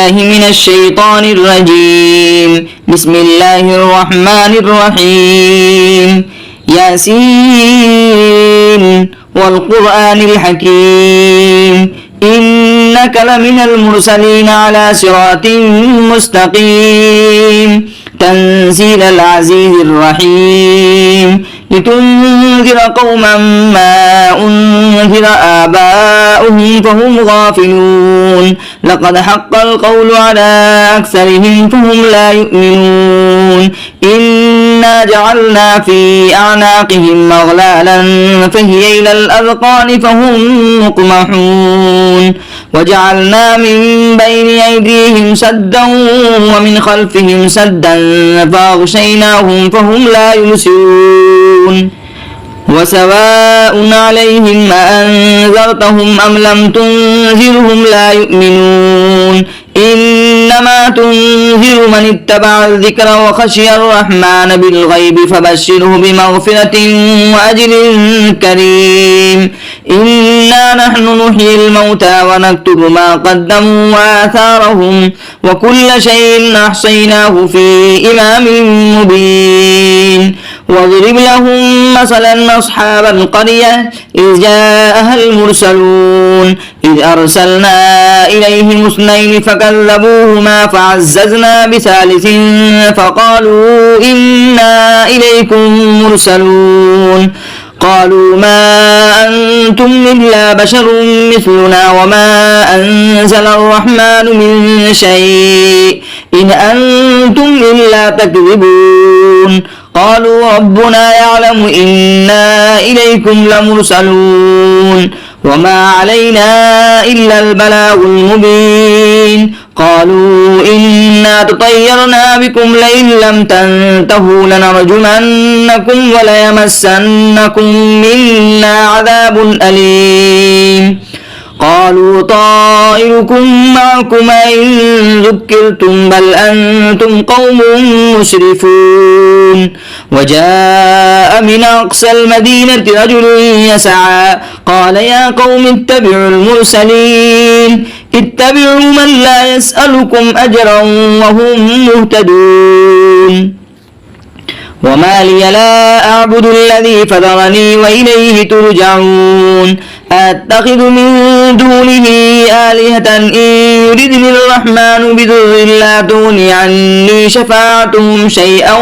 بالله من الشيطان الرجيم. بسم الله الرحمن الرحيم. ياسين والقرآن الحكيم إنك لمن المرسلين على صراط مستقيم تنزيل العزيز الرحيم لتنذر قوما ما أنذر آباؤهم فهم غافلون لقد حق القول على أكثرهم فهم لا يؤمنون إنا جعلنا في أعناقهم أغلالا فهي إلى الأذقان فهم مقمحون وجعلنا من بين أيديهم سدا ومن خلفهم سدا فأغشيناهم فهم لا يبصرون وسواء عليهم أأنذرتهم أم لم تنذرهم لا يؤمنون إنما تنذر من اتبع الذكر وخشي الرحمن بالغيب فبشره بمغفرة وأجر كريم. إنا نحن نحيي الموتى ونكتب ما قدموا وآثارهم وكل شيء أحصيناه في إمام مبين. واضرب لهم مثلا أصحاب القرية إذ جاءها المرسلون إذ أرسلنا إليهم اثنين فكذبوهما فعززنا بثالث فقالوا إنا إليكم مرسلون قالوا ما أنتم إلا بشر مثلنا وما أنزل الرحمن من شيء إن أنتم إلا تكذبون قالوا ربنا يعلم إنا إليكم لمرسلون وما علينا إلا البلاغ المبين. قالوا إنا تطيرنا بكم لئن لم تنتهوا لنرجمنكم وليمسنكم منا عذاب أليم. قالوا طائركم معكم إن ذكرتم بل أنتم قوم مسرفون. وجاء من أقصى المدينة رجل يسعى قال يا قوم اتبعوا المرسلين اتبعوا من لا يسألكم أجرا وهم مهتدون. وما لي لا أعبد الذي فطرني وإليه ترجعون. أتخذ من دونه آلهة إن يردني الرحمن بضر لا تغني عني شفاعتهم شيئا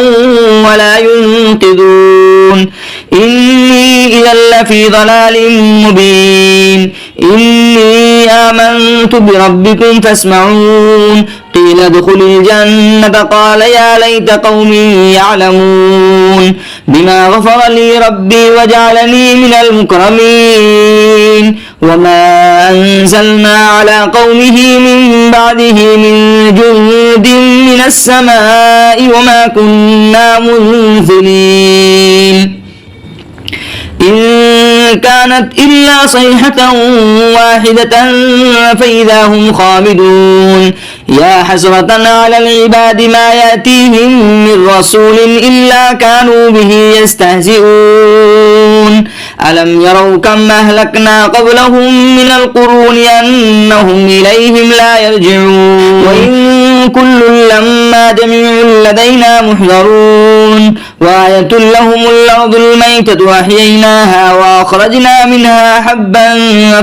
ولا ينقذون. إني إذا لفي ضلال مبين. إني آمنت بربكم فاسمعون. قيل ادخل الجنة قال يا ليت قومي يعلمون بما غفر لي ربي وجعلني من المكرمين. وما أنزلنا على قومه من بعده من جند من السماء وما كنا منزلين إن كانت إلا صيحة واحدة فإذا هم خامدون. يا حسرة على العباد ما يأتيهم من رسول إلا كانوا به يستهزئون. ألم يروا كم أهلكنا قبلهم من القرون أنهم إليهم لا يرجعون. وإن كل لما جميع لدينا محضرون. وآية لهم الأرض الميتة أحييناها وأخرجنا منها حبا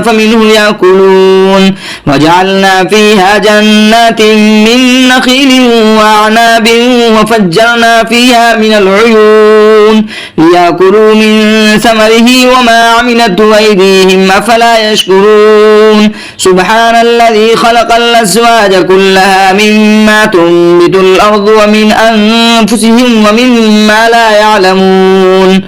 فمنه يأكلون. وجعلنا فيها جنات من نخيل وأعناب وفجرنا فيها من العيون ليأكلوا من ثمره وما عملته أيديهم أفلا يشكرون. سبحان الذي خلق الأزواج كلها مما تنبت الأرض ومن أنفسهم ومما لا يعلمون.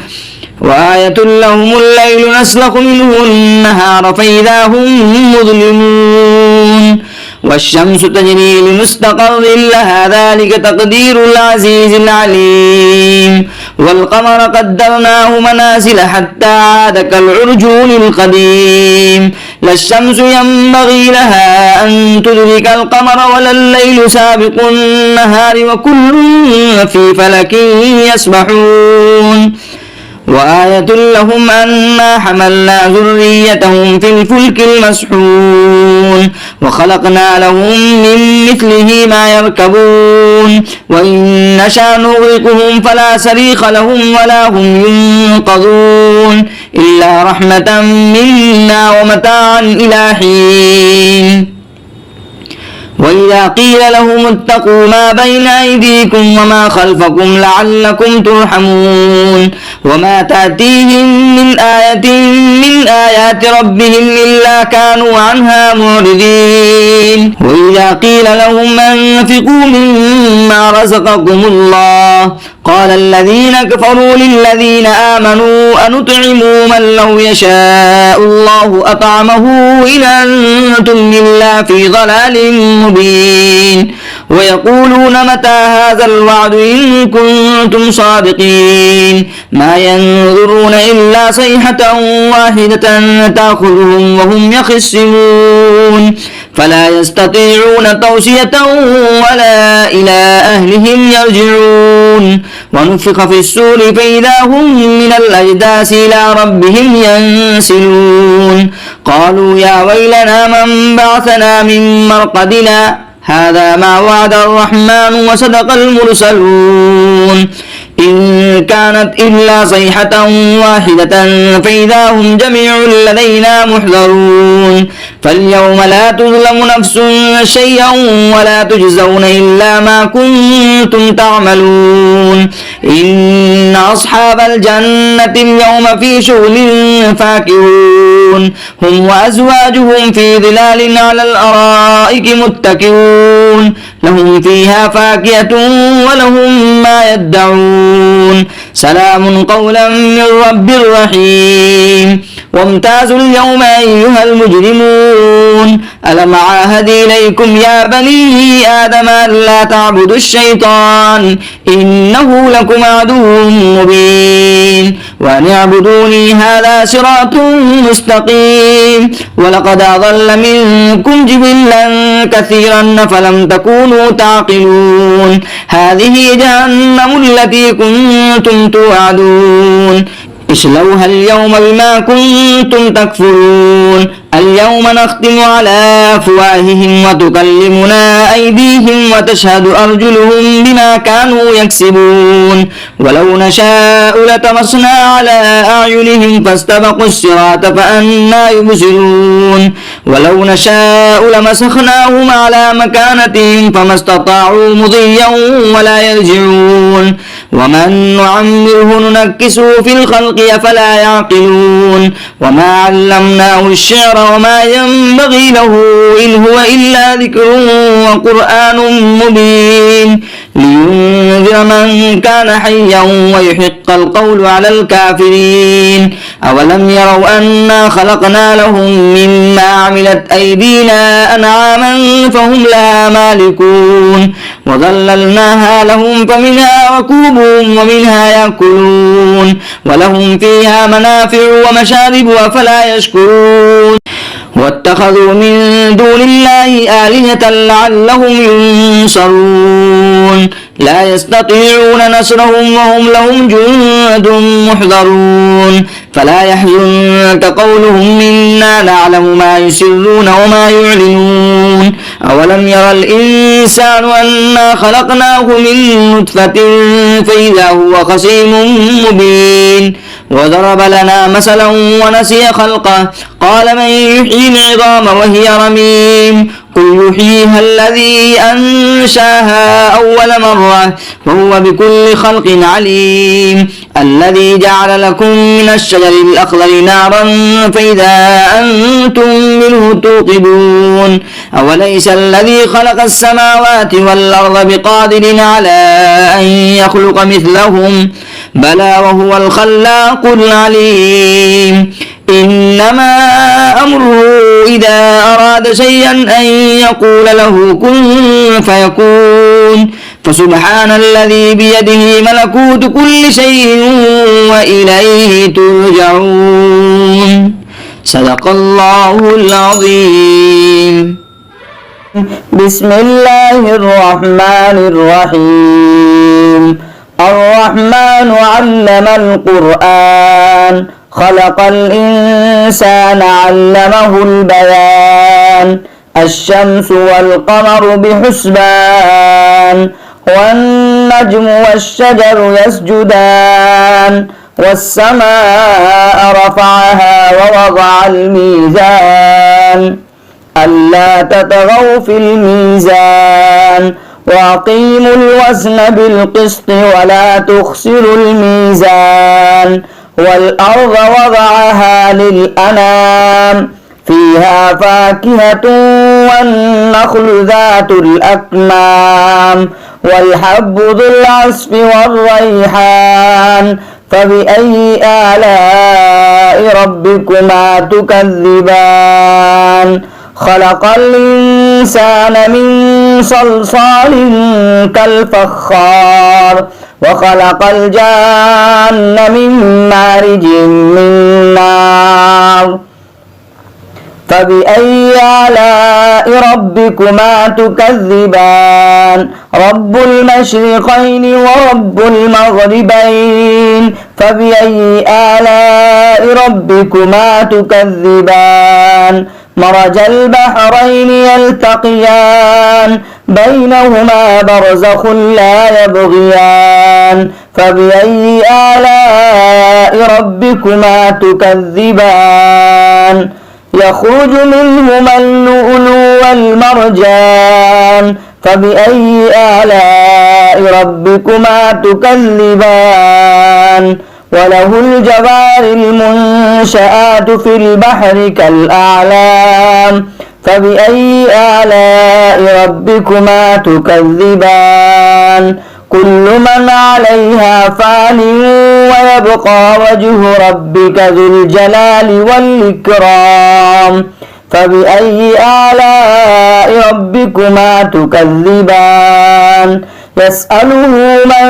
وآية لهم الليل نسلخ منه النهار فإذا هم مظلمون. والشمس تجري لمستقر لها ذلك تقدير العزيز العليم. والقمر قدرناه منازل حتى عاد كالعرجون القديم. لا الشمس ينبغي لها أن تدرك القمر ولا الليل سابق النهار وكل في فلك يسبحون. وآية لهم أنا حملنا ذريتهم في الفلك المسحون وخلقنا لهم من مثله ما يركبون وإن نشأ نغرقهم فلا صريخ لهم ولا هم ينقذون إلا رحمة منا ومتاعا إلى حين. وإذا قيل لهم اتقوا ما بين أيديكم وما خلفكم لعلكم ترحمون وما تأتيهم من آية من آيات ربهم إلا كانوا عنها معرضين. وإذا قيل لهم أنفقوا مما رزقكم الله قال الذين كفروا للذين آمنوا أنطعم من لو يشاء الله أطعمه إن أنتم إلا في ضلال مبين. ويقولون متى هذا الوعد إن كنتم صادقين ما ينظرون إلا صيحة واحدة تأخذهم وهم يخصمون فلا يستطيعون توصية ولا إلى أهلهم يرجعون. ونفخ في السور فإذا هم من الأجداث إلى ربهم ينسلون قالوا يا ويلنا من بعثنا من مرقدنا هذا ما وعد الرحمن وصدق المرسلون إن كانت إلا صيحة واحدة فإذا هم جميع لدينا محضرون. فاليوم لا تظلم نفس شيئا ولا تجزون إلا ما كنتم تعملون. إن أصحاب الجنة اليوم في شغل فاكهون هم وأزواجهم في ظلال على الأرائك متكئون لهم فيها فاكهة ولهم ما يدعون سلام قولا من رب رحيم. وامتازوا اليوم أيها المجرمون ألم عاهد إليكم يا بني آدم ألا تعبدوا الشيطان إنه لكم عدو مبين وأن اعبدوني هذا صراط مستقيم. ولقد أضل منكم جبلا كثيرا فلم تكونوا تعقلون هذه جهنم التي كنتم توعدون اصلوها اليوم بما كنتم تكفرون. اليوم نختم على أفواههم وتكلمنا أيديهم وتشهد أرجلهم بما كانوا يكسبون. ولو نشاء لطمسنا على أعينهم فاستبقوا الصراط فأنى يبصرون. ولو نشاء لمسخناهم على مكانتهم فما استطاعوا مضيا ولا يرجعون. ومن نعمره ننكسه في الخلق أفلا يعقلون. وما علمناه الشعر وما ينبغي له إن هو إلا ذكر وقرآن مبين لينذر من كان حيا ويحق القول على الكافرين. أولم يروا أنا خلقنا لهم مما عملت أيدينا أنعاما فهم لها مالكون وظللناها لهم فمنها ركوبهم ومنها يأكلون ولهم فيها منافع ومشارب أفلا يشكرون. واتخذوا من دون الله آلهة لعلهم ينصرون لا يستطيعون نصرهم وهم لهم جند محضرون. فلا يحزنك قولهم إنا نعلم ما يسرون وما يعلنون. أولم ير الإنسان أنا خلقناه من نطفة فإذا هو خصيم مبين. وضرب لنا مثلا ونسي خلقه قال من يحيي العظام وهي رميم قل يحييها الذي أنشاها أول مرة وهو بكل خلق عليم. الذي جعل لكم من الشجر الأخضر نارا فإذا أنتم منه توقدون. أوليس الذي خلق السماوات والأرض بقادر على أن يخلق مثلهم بلى وهو الخلاق العليم. إنما أمره إذا أراد شيئا أن يقول له كن فيكون. فسبحان الذي بيده ملكوت كل شيء وإليه ترجعون. صدق الله العظيم. بسم الله الرحمن الرحيم. الرحمن علم القرآن خلق الإنسان علمه البيان الشمس والقمر بحسبان والنجم والشجر يسجدان والسماء رفعها ووضع الميزان ألا تطغوا في الميزان وأقيموا الوزن بالقسط ولا تخسروا الميزان والأرض وضعها للأنام فيها فاكهة والنخل ذات الأكمام والحب ذو العصف والريحان فبأي آلاء ربكما تكذبان خلق الإنسان من صلصال كالفخار وخلق الجان من مارج من نار فبأي آلاء ربكما تكذبان رب المشرقين ورب المغربين فبأي آلاء ربكما تكذبان مرج البحرين يلتقيان بينهما برزخ لا يبغيان فبأي آلاء ربكما تكذبان يخرج منهما اللؤلؤ والمرجان فبأي آلاء ربكما تكذبان وله الجوار المنشآت في البحر كالأعلام فبأي آلاء ربكما تكذبان كل من عليها فان ويبقى وجه ربك ذو الجلال والإكرام فبأي آلاء ربكما تكذبان يسأله من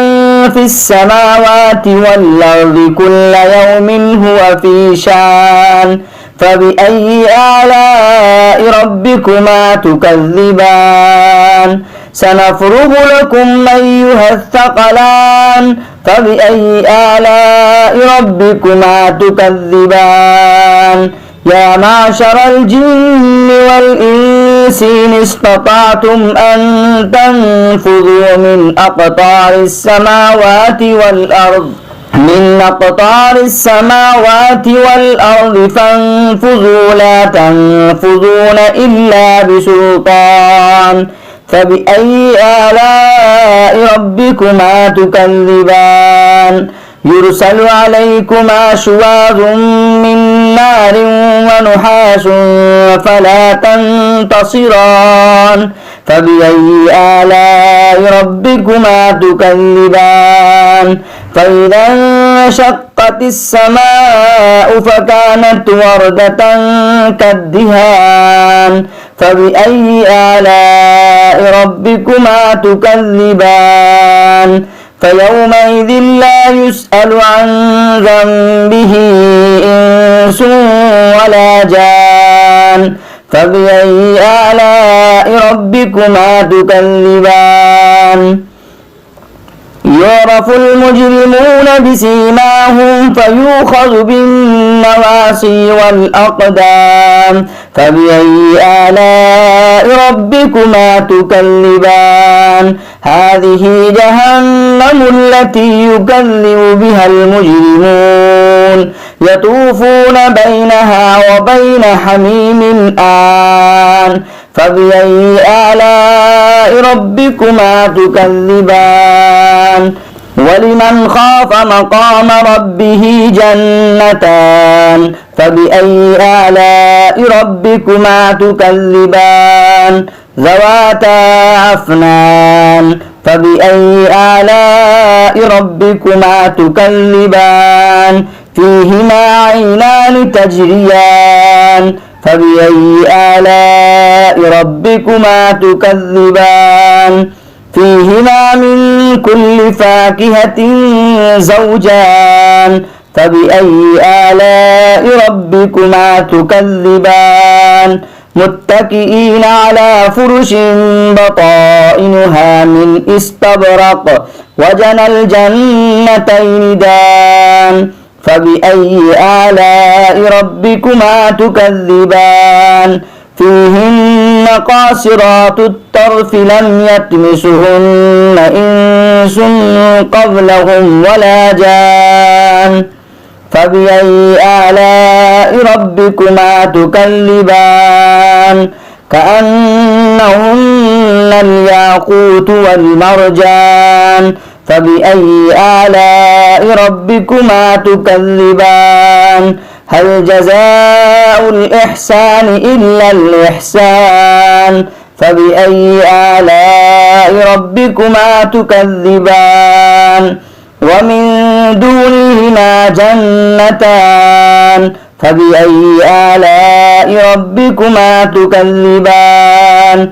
في السماوات والأرض كل يوم هو في شان فبأي آلاء ربكما تكذبان سنفرغ لكم أيها الثقلان فبأي آلاء ربكما تكذبان يا معشر الجن والإنس إن استطعتم أن تنفذوا من أقطار السماوات والأرض فانفذوا لا تنفذون إلا بسلطان فبأي آلاء ربكما تكذبان يرسل عليكما شواظ من نار ونحاس فلا تنتصران فبأي آلاء ربكما تكذبان فإذا انشقت السماء فكانت وردة كالدهان فبأي آلاء ربكما تكذبان فيومئذ لا يسأل عن ذنبه إنس ولا جان فبأي آلاء ربكما تكذبان يعرف المجرمون بسيماهم فيؤخذ بالنواصي والأقدام فبأي آلاء ربكما تكذبان هذه جهنم التي يكذب بها المجرمون يطوفون بينها وبين حميم آن فبأي آلاء ربكما تكذبان ولمن خاف مقام ربه جنتان فبأي آلاء ربكما تكذبان ذواتا أفنان فبأي آلاء ربكما تكذبان فيهما عينان تجريان فبأي آلاء ربكما تكذبان فيهما من كل فاكهة زوجان فبأي آلاء ربكما تكذبان متكئين على فرش بطائنها من استبرق وجنى الجنتين دان فبأي آلاء ربكما تكذبان فيهن قاصرات الطرف لم يطمسهن إنس قبلهم ولا جان فبأي آلاء ربكما تكذبان كأنهن الياقوت والمرجان فبأي آلاء ربكما تكذبان هل جزاء الإحسان إلا الإحسان فبأي آلاء ربكما تكذبان ومن دونهما جنتان فبأي آلاء ربكما تكذبان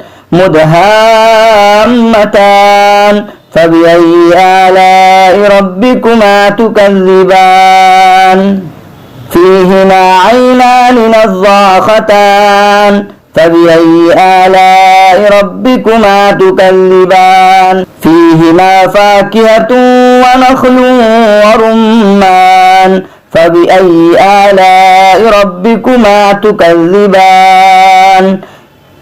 مدهامتان فبأي آلاء ربكما تكذبان فيهما عينان نضاختان فبأي آلاء ربكما تكذبان فيهما فاكهة ونخل ورمان فبأي آلاء ربكما تكذبان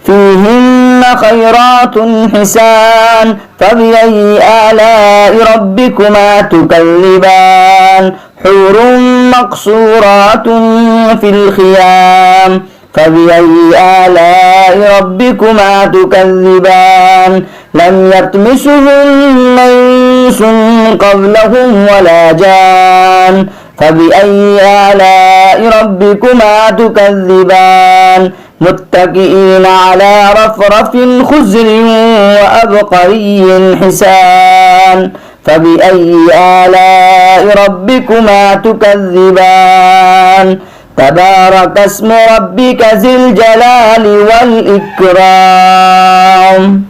فيهن خيرات حسان فبأي آلاء ربكما تكذبان حور مقصورات في الخيام فبأي آلاء ربكما تكذبان لم يطمسهن إنس قبلهم ولا جان فبأي آلاء ربكما تكذبان متكئين على رفرف خضر وأبقري حسان فبأي آلاء ربكما تكذبان تبارك اسم ربك ذي الجلال والإكرام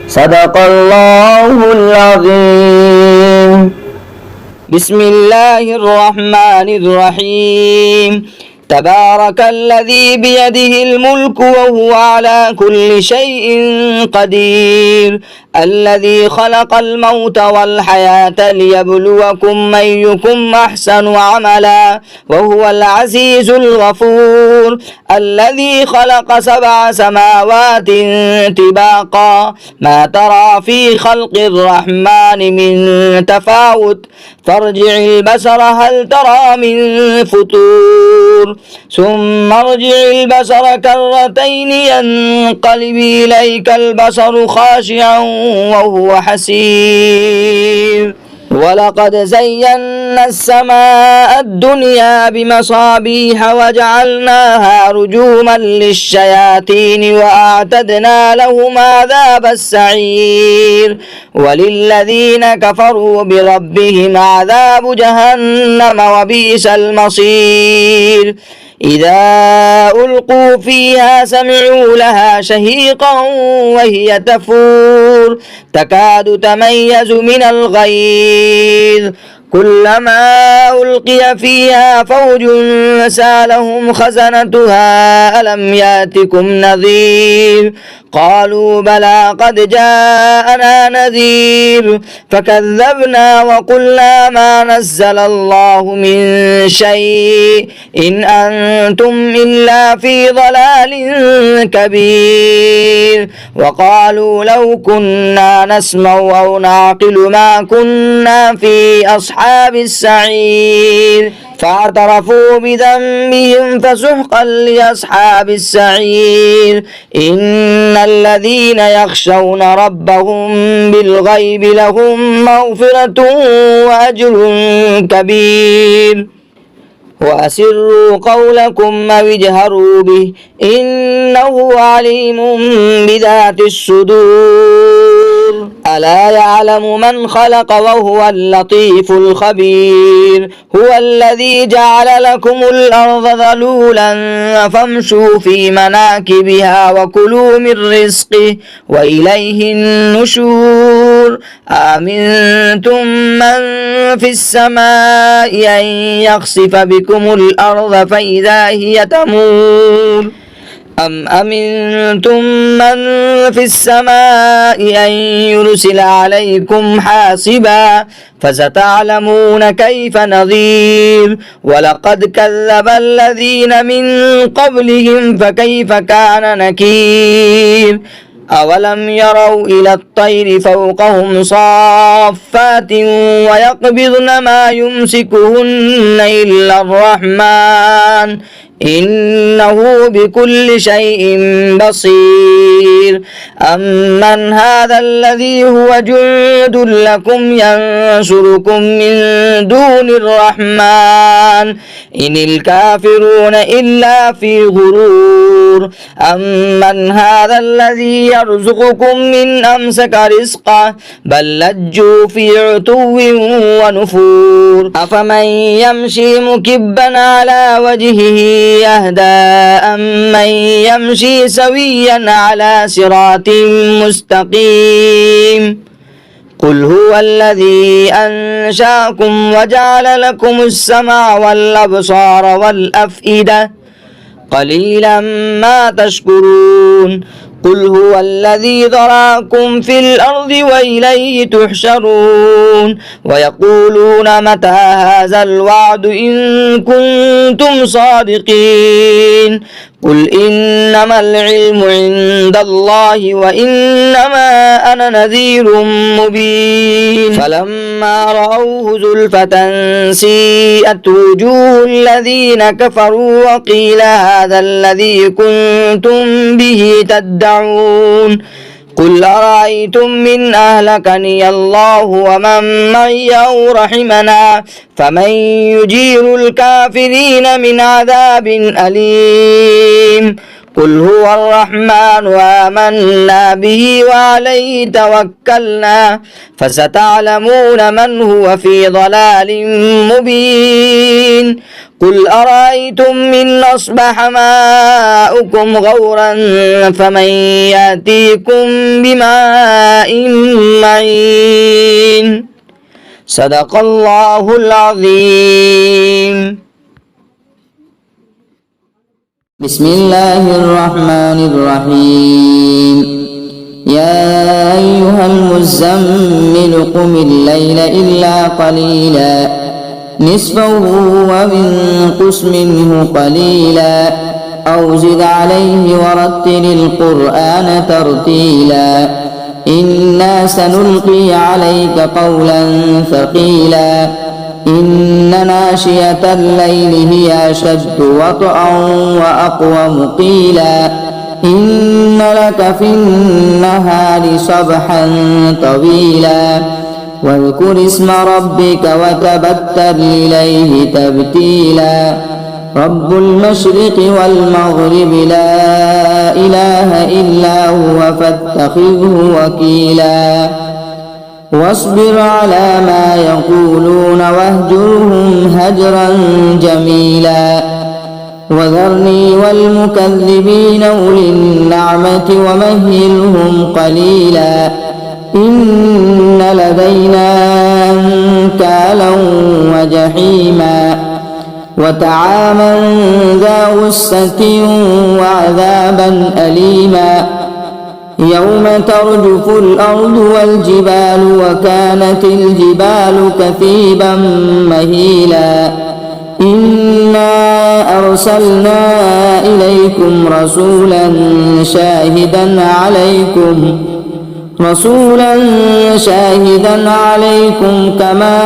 صدق الله العظيم بسم الله الرحمن الرحيم تبارك الذي بيده الملك وهو على كل شيء قدير الذي خلق الموت والحياة ليبلوكم أيكم أحسن عملا وهو العزيز الغفور الذي خلق 7 سماوات طباقا ما ترى في خلق الرحمن من تفاوت فارجع البصر هل ترى من فطور ثم ارجع البصر كرتين ينقلب إليك البصر خاشعا وهو حسير ولقد زينا السماء الدنيا بمصابيح وجعلناها رجوما للشياطين وأعتدنا لهم عذاب السعير وللذين كفروا بربهم عذاب جهنم وبئس المصير إذا ألقوا فيها سمعوا لها شهيقا وهي تفور تكاد تميز من الغيظ كلما ألقي فيها فوج سألهم خزنتها ألم يأتكم نذير قالوا بلى قد جاءنا نذير فكذبنا وقلنا ما نزل الله من شيء إن أنتم إلا في ضلال كبير وقالوا لو كنا نسمع أو نعقل ما كنا في أصحاب السعير فاعترفوا بذنبهم فسحقا لأصحاب السعير إن الذين يخشون ربهم بالغيب لهم مغفرة وأجر كبير وأسروا قولكم أو اجهروا به إنه عليم بذات الصدور ألا يعلم من خلق وهو اللطيف الخبير هو الذي جعل لكم الأرض ذلولا فامشوا في مناكبها وكلوا من رزقه وإليه النشور أأمنتم من في السماء أن يخسف بكم الأرض فإذا هي تمور أم أمنتم من في السماء أن يرسل عليكم حاصبا فستعلمون كيف نذير ولقد كذب الذين من قبلهم فكيف كان نكير أولم يروا إلى الطير فوقهم صافات ويقبضن ما يمسكهن إلا الرحمن إنه بكل شيء بصير أمن هذا الذي هو جند لكم ينصركم من دون الرحمن إن الكافرون إلا في غرور أمن هذا الذي يرزقكم من أمسك رزقه بل لجوا في عتو ونفور أفمن يمشي مكبا على وجهه يهدى أمن يمشي سويا على صراط مستقيم قل هو الذي أنشأكم وجعل لكم السمع والأبصار والأفئدة قليلا ما تشكرون قل هو الذي ذراكم في الأرض وإليه تحشرون ويقولون متى هذا الوعد إن كنتم صادقين قل إنما العلم عند الله وإنما أنا نذير مبين فلما رأوه زلفة سيئت وجوه الذين كفروا وقيل هذا الذي كنتم به تدعون قل أرأيتم من أهلكني الله ومن معي أو رحمنا فمن يجير الكافرين من عذاب أليم قل هو الرحمن وآمنا به وعليه توكلنا فستعلمون من هو في ضلال مبين قل أرأيتم من أصبح ماؤكم غورا فمن يأتيكم بماء معين صدق الله العظيم. بسم الله الرحمن الرحيم. يا أيها المزمل قم الليل إلا قليلا نصفه وانقص منه قليلا أو زد عليه ورتل القرآن ترتيلا إنا سنلقي عليك قولا ثقيلا إن ناشئة الليل هي أشد وطئا وأقوم قيلا إن لك في النهار سبحا طويلا واذكر اسم ربك وتبتل إليه تبتيلا رب المشرق والمغرب لا إله إلا هو فاتخذه وكيلا واصبر على ما يقولون واهجرهم هجرا جميلا وذرني والمكذبين أولي النعمة ومهلهم قليلا إن لدينا أنكالا وجحيما وطعاما ذا غصة وعذابا أليما يوم ترجف الأرض والجبال وكانت الجبال كثيبا مهيلا إنا أرسلنا إليكم رسولا شاهدا عليكم كما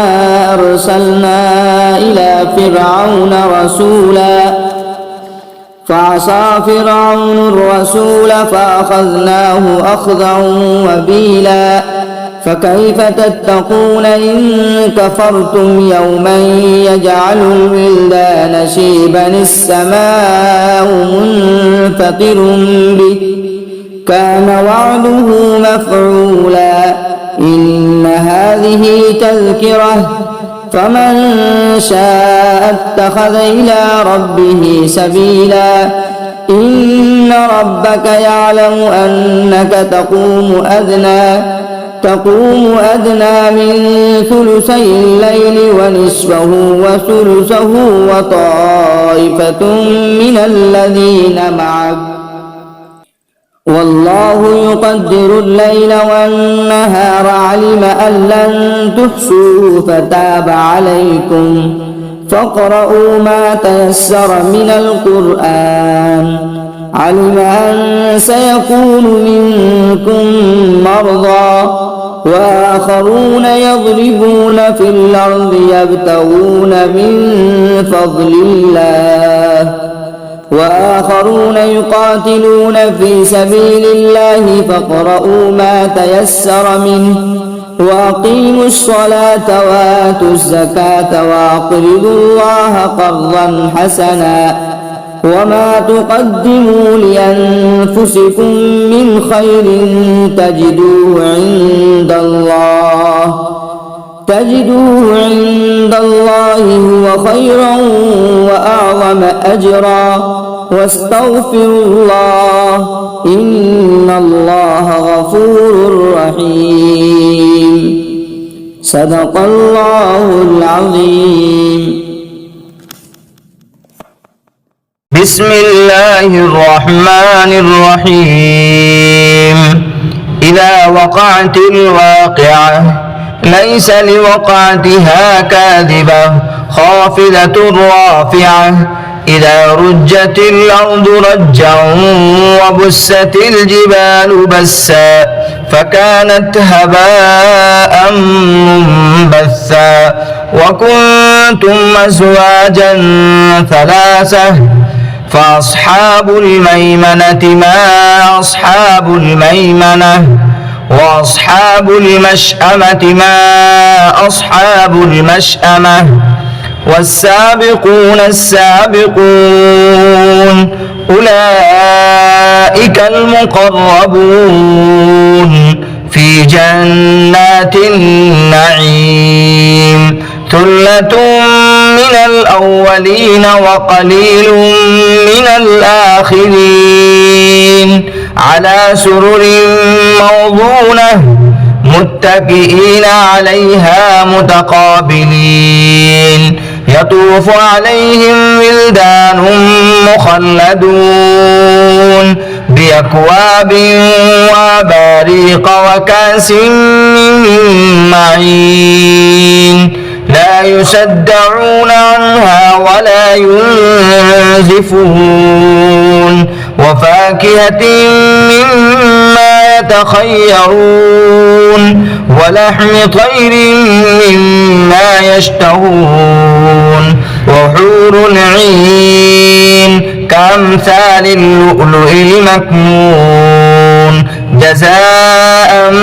أرسلنا إلى فرعون رسولا فعصى فرعون الرسول فأخذناه أخذا وبيلا فكيف تتقون إن كفرتم يوما يجعل الولدان شيبا السماء منفطر به كان وعده مفعولا إن هذه تذكرة فمن شاء اتخذ إلى ربه سبيلا إن ربك يعلم أنك تقوم أدنى من ثلثي الليل ونصفه وثلثه وطائفة من الذين معك والله يقدر الليل والنهار علم أن لن تحصوه فتاب عليكم فاقرؤوا ما تيسر من القرآن علم أن سيكون منكم مرضى وآخرون يضربون في الأرض يبتغون من فضل الله وآخرون يقاتلون في سبيل الله فاقرؤوا ما تيسر منه وأقيموا الصلاة وآتوا الزكاة وأقرضوا الله قرضا حسنا وما تقدموا لأنفسكم من خير تجدوه عند الله هو خيرا وأعظم أجرا واستغفروا الله إن الله غفور رحيم صدق الله العظيم. بسم الله الرحمن الرحيم. إذا وقعت الواقعة ليس لوقعتها كاذبة خافضة رافعة إذا رجت الأرض رجا وبست الجبال بسا فكانت هباء منبثا وكنتم أزواجا ثلاثة فأصحاب الميمنة ما أصحاب الميمنة وأصحاب المشأمة ما أصحاب المشأمة والسابقون السابقون أولئك المقربون في جنات النعيم ثلة من الأولين وقليل من الآخرين على سرر موضونة متكئين عليها متقابلين يطوف عليهم ولدان مخلدون بأكواب وأباريق وكأس من معين لا يصدعون عنها ولا ينزفون وفاكهة مما يتخيرون ولحم طير مما يشتهون وحور عين كأمثال اللؤلؤ المكنون جزاء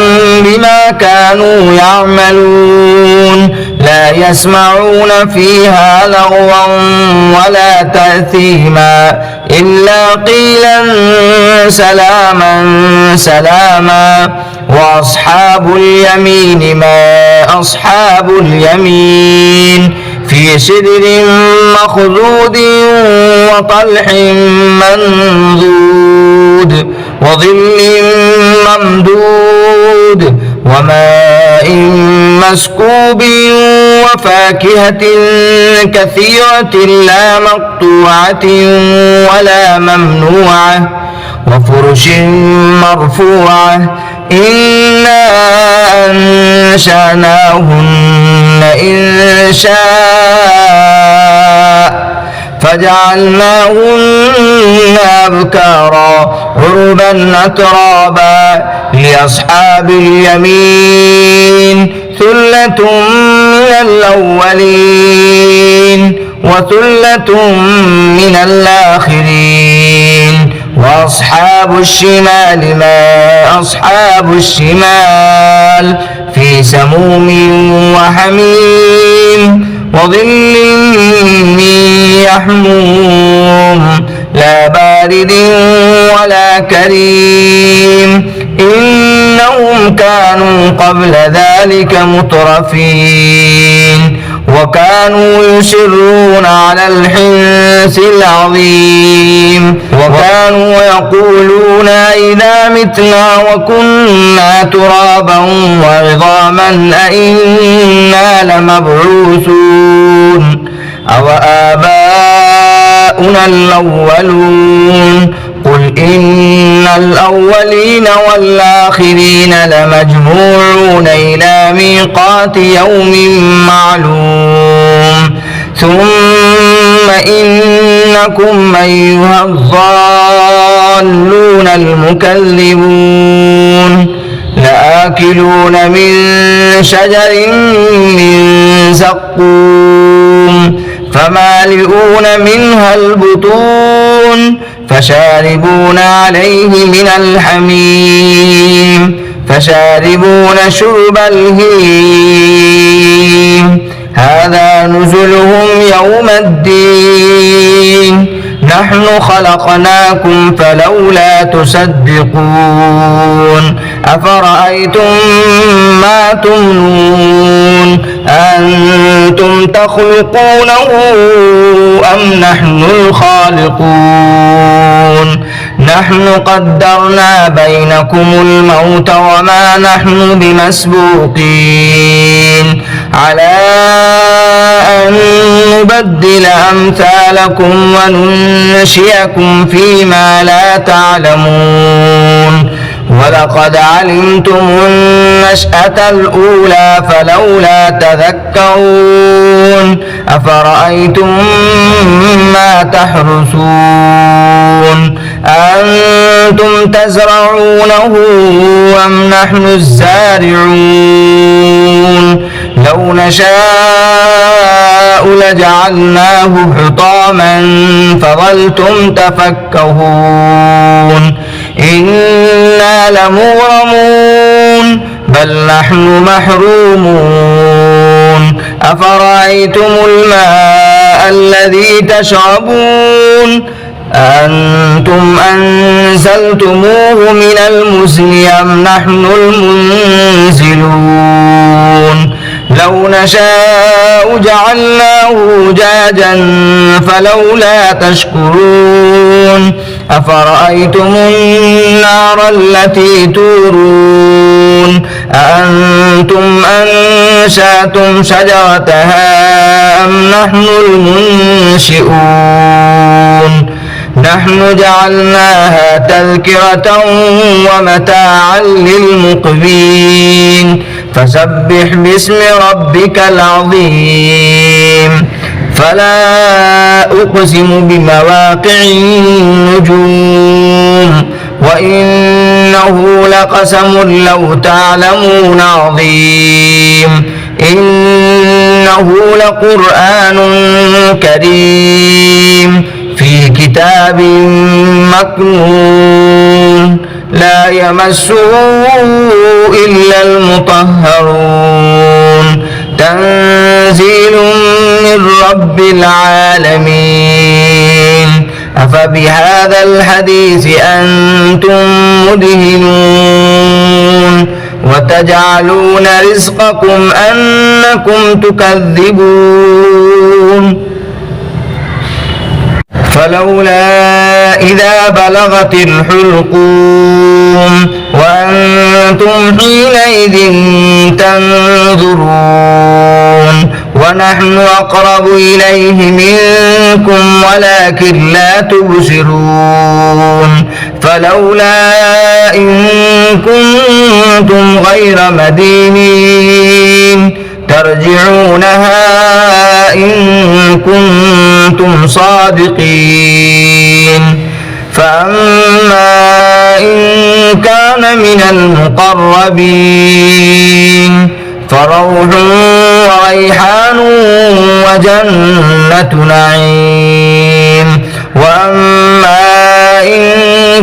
بما كانوا يعملون لا يسمعون فيها لغوا ولا تأثيما إلا قيلا سلاما سلاما وأصحاب اليمين ما أصحاب اليمين في سدر مخضود وطلح منضود وظل ممدود وماء مسكوب وفاكهة كثيرة لا مقطوعة ولا ممنوعة وفرش مرفوعة إنا أنشأناهن إنشاء فجعلناهن أبكارا عربا أترابا لأصحاب اليمين ثلة من الأولين وثلة من الآخرين وأصحاب الشمال ما أصحاب الشمال في سموم وحميم وظل من يحموم لا بارد ولا كريم إنهم كانوا قبل ذلك مترفين وكانوا يصرون على الحنث العظيم وكانوا يقولون إذا متنا وكنا ترابا وعظاما أئنا لمبعوثون أو آباؤنا الأولون قل إن الأولين والآخرين لمجموعون إلى ميقات يوم معلوم ثم إنكم أيها الضالون المكذبون لآكلون من شجر من زقوم فمالئون منها البطون فشاربون عليه من الحميم فشاربون شرب الهيم هذا نزلهم يوم الدين نحن خلقناكم فلولا تصدقون أفرأيتم ما تمنون أنتم تخلقونه أم نحن الخالقون نحن قدرنا بينكم الموت وما نحن بمسبوقين على أن نبدل أمثالكم وننشئكم فيما لا تعلمون ولقد علمتم النشأة الأولى فلولا تذكرون أفرأيتم ما تحرثون أنتم تزرعونه أم نحن الزارعون لو نشاء لجعلناه حطاما فظلتم تفكهون إنا لمغرمون بل نحن محرومون أفرأيتم الماء الذي تشربون أنتم أنزلتموه من المزن أم نحن المنزلون لو نشاء جعلناه أجاجا فلولا تشكرون أفرأيتم النار التي تورون أأنتم أنشأتم شجرتها أم نحن المنشئون نحن جعلناها تذكرة ومتاعا للمقوين فسبح باسم ربك العظيم فلا أقسم بمواقع النجوم وإنه لقسم لو تعلمون عظيم إنه لقرآن كريم في كتاب مكنون لا يمسه إلا المطهرون تنزيل من رب العالمين أفبهذا الحديث أنتم مدهنون وتجعلون رزقكم أنكم تكذبون فلولا إذا بلغت الحلقوم وأنتم حينئذ تنظرون ونحن أقرب إليه منكم ولكن لا تبصرون فلولا إن كنتم غير مدينين ترجعونها إن كنتم صادقين فأما إن كان من المقربين فروح وريحان وجنة نعيم وأما إن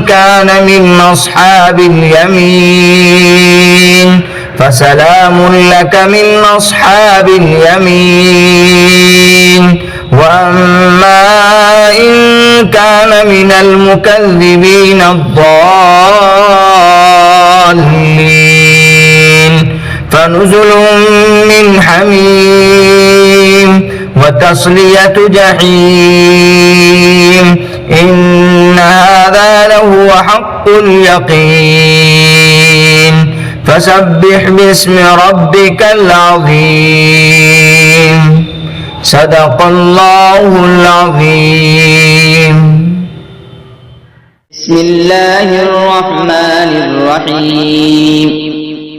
كان من أصحاب اليمين فسلام لك من أصحاب اليمين وأما إن كان من المكذبين الضالين فنزل من حميم وتصلية جحيم إن هذا لهو حق اليقين فسبح باسم ربك العظيم صدق الله العظيم بسم الله الرحمن الرحيم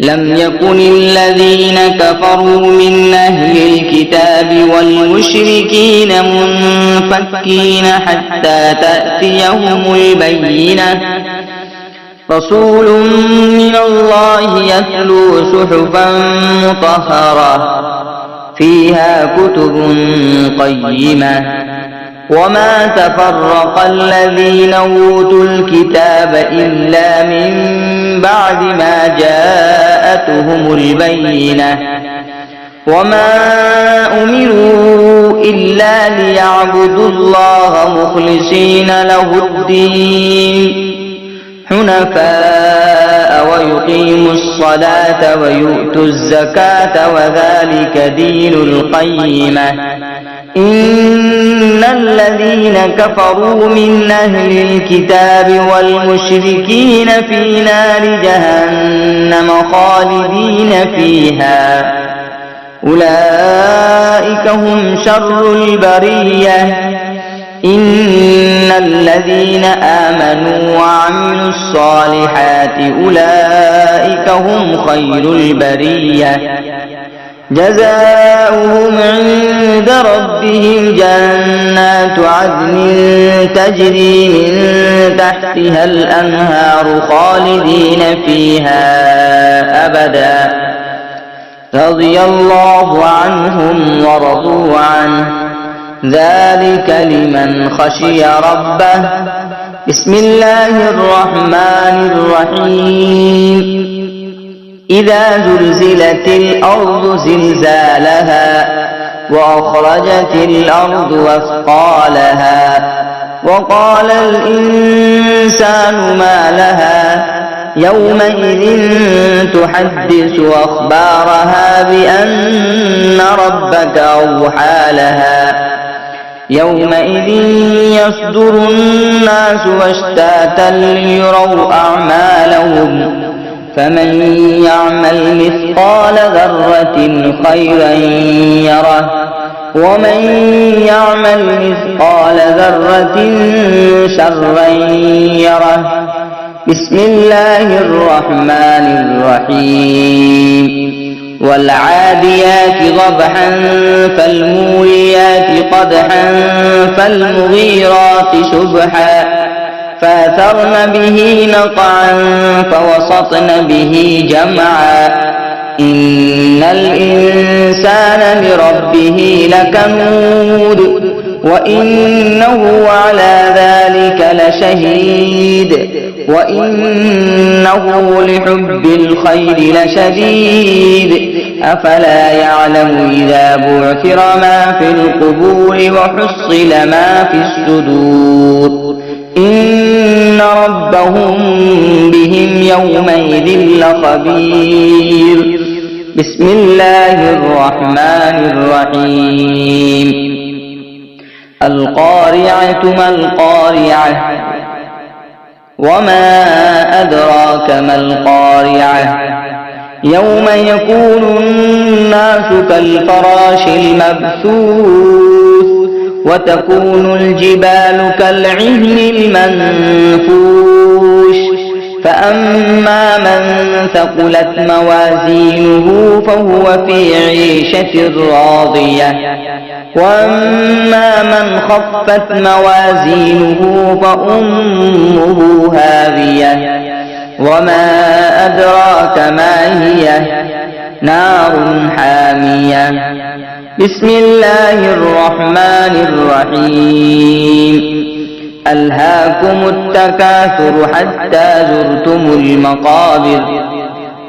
لم يكن الذين كفروا من أهل الكتاب والمشركين منفكين حتى تأتيهم البينة رسول من الله يتلو صحفا مطهرة فيها كتب قيمة وما تفرق الذين أوتوا الكتاب إلا من بعد ما جاءتهم البينة وما أمروا إلا ليعبدوا الله مخلصين له الدين حنفاء ويقيموا الصلاة ويؤتوا الزكاة وذلك دين القيمة إن الذين كفروا من أهل الكتاب والمشركين في نار جهنم خالدين فيها أولئك هم شر البرية إن الذين آمنوا وعملوا الصالحات أولئك هم خير البرية جزاؤهم عند ربهم جنات عدن تجري من تحتها الأنهار خالدين فيها أبدا رضي الله عنهم ورضوا عنه ذلك لمن خشي ربه بسم الله الرحمن الرحيم إذا زلزلت الأرض زلزالها وأخرجت الأرض أثقالها وقال الإنسان ما لها يومئذ تحدث أخبارها بأن ربك أوحى لها يومئذ يصدر الناس أشتاتا ليروا أعمالهم فمن يعمل مثقال ذرة خيرا يره ومن يعمل مثقال ذرة شرا يره بسم الله الرحمن الرحيم والعاديات ضبحا فالموريات قدحا فالمغيرات سبحا فأثرن به نقعا فوسطن به جمعا إن الإنسان لربه لكنود وإنه على ذلك لشهيد وإنه لحب الخير لشديد أفلا يعلم إذا بعثر ما في القبور وحصل ما في الصدور إن ربهم بهم يومئذ لخبير بسم الله الرحمن الرحيم القارعة ما القارعة وما أدراك ما القارعة يوم يكون الناس كالفراش المبثوث وتكون الجبال كالعهن المنفوش فأما من ثقلت موازينه فهو في عيشة راضية وأما من خفت موازينه فأمه هاوية وما أدراك ما هي نار حامية بسم الله الرحمن الرحيم ألهاكم التكاثر حتى زرتم المقابر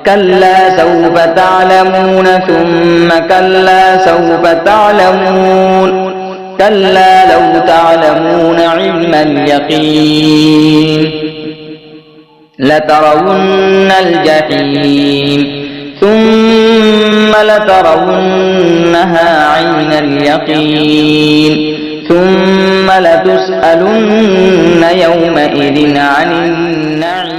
كلا سوف تعلمون ثم كلا سوف تعلمون كلا لو تعلمون علم اليقين لترون الجحيم ثم لترونها عين اليقين ثم لتسألن يومئذ عن النعيم